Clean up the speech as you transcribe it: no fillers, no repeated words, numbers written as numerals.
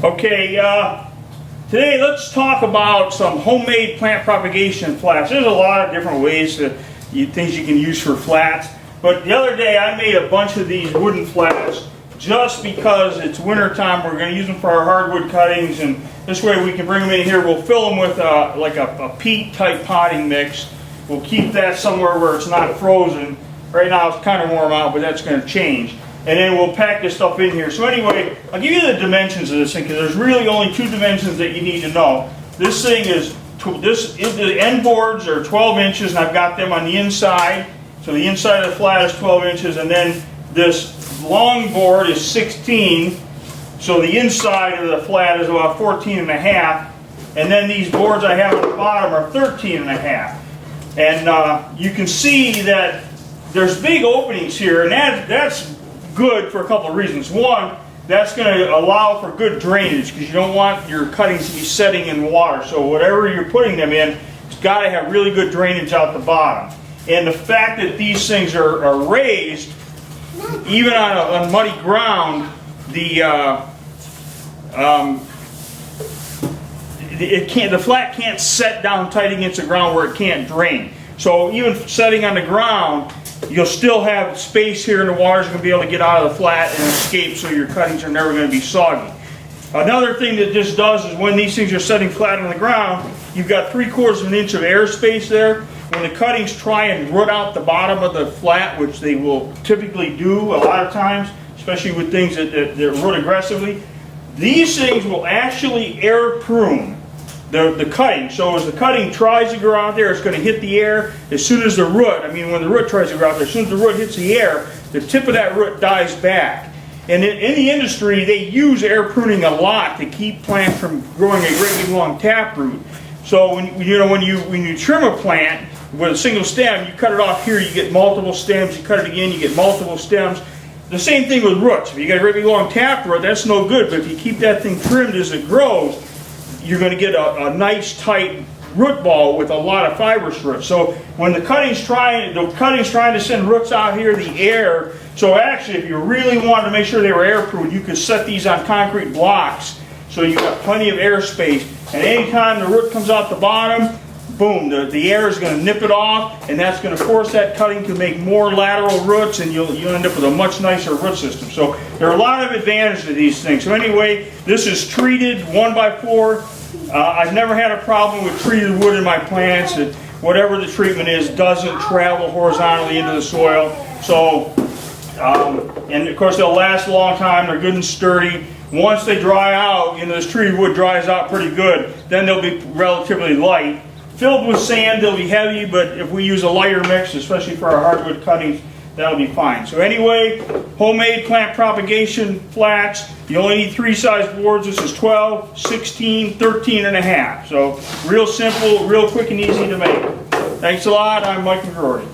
Okay, today let's talk about some homemade plant propagation flats. There's a lot of different ways things you can use for flats. But the other day I made a bunch of these wooden flats just because it's winter time. We're going to use them for our hardwood cuttings, and this way we can bring them in here. We'll fill them with like a peat type potting mix. We'll keep that somewhere where it's not frozen. Right now it's kind of warm out, but that's going to change. And then we'll pack this stuff in here. So anyway, I'll give you the dimensions of this thing, because there's really only two dimensions that you need to know. This thing is, the end boards are 12 inches, and I've got them on the inside. So the inside of the flat is 12 inches, and then this long board is 16. So the inside of the flat is about 14 and a half. And then these boards I have at the bottom are 13 and a half. And you can see that there's big openings here, and that's good for a couple of reasons. One, that's going to allow for good drainage, because you don't want your cuttings to be setting in water. So whatever you're putting them in, it's got to have really good drainage out the bottom. And the fact that these things are raised, even on muddy ground, the flat can't set down tight against the ground where it can't drain. So even setting on the ground, you'll still have space here, and the water's going to be able to get out of the flat and escape, so your cuttings are never going to be soggy. Another thing that this does is when these things are setting flat on the ground, you've got 3/4 of an inch of airspace there. When the cuttings try and root out the bottom of the flat, which they will typically do a lot of times, especially with things that root aggressively, these things will actually air prune the cutting. So as the cutting tries to grow out there, it's going to hit the air. As soon as the root, when the root tries to grow out there, as soon as the root hits the air, the tip of that root dies back. And in the industry, they use air pruning a lot to keep plants from growing a great big long taproot. So when you trim a plant with a single stem, you cut it off here, you get multiple stems. You cut it again, you get multiple stems. The same thing with roots. If you got a great big long taproot, that's no good. But if you keep that thing trimmed as it grows, you're going to get a nice tight root ball with a lot of fibrous roots. So when the cutting's trying to send roots out here, the air. So actually, if you really wanted to make sure they were airproof, you could set these on concrete blocks, so you've got plenty of airspace. And anytime the root comes out the bottom, boom, the air is going to nip it off, and that's going to force that cutting to make more lateral roots, and you'll end up with a much nicer root system. So there are a lot of advantages to these things. So anyway, this is treated 1x4. I've never had a problem with treated wood in my plants. Whatever the treatment is doesn't travel horizontally into the soil. So, and of course they'll last a long time. They're good and sturdy. Once they dry out, this treated wood dries out pretty good. Then they'll be relatively light. Filled with sand, they'll be heavy, but if we use a lighter mix, especially for our hardwood cuttings, that'll be fine. So anyway, homemade plant propagation flats. You only need 3 size boards. This is 12, 16, 13 and a half. So real simple, real quick and easy to make. Thanks a lot. I'm Mike McGrory.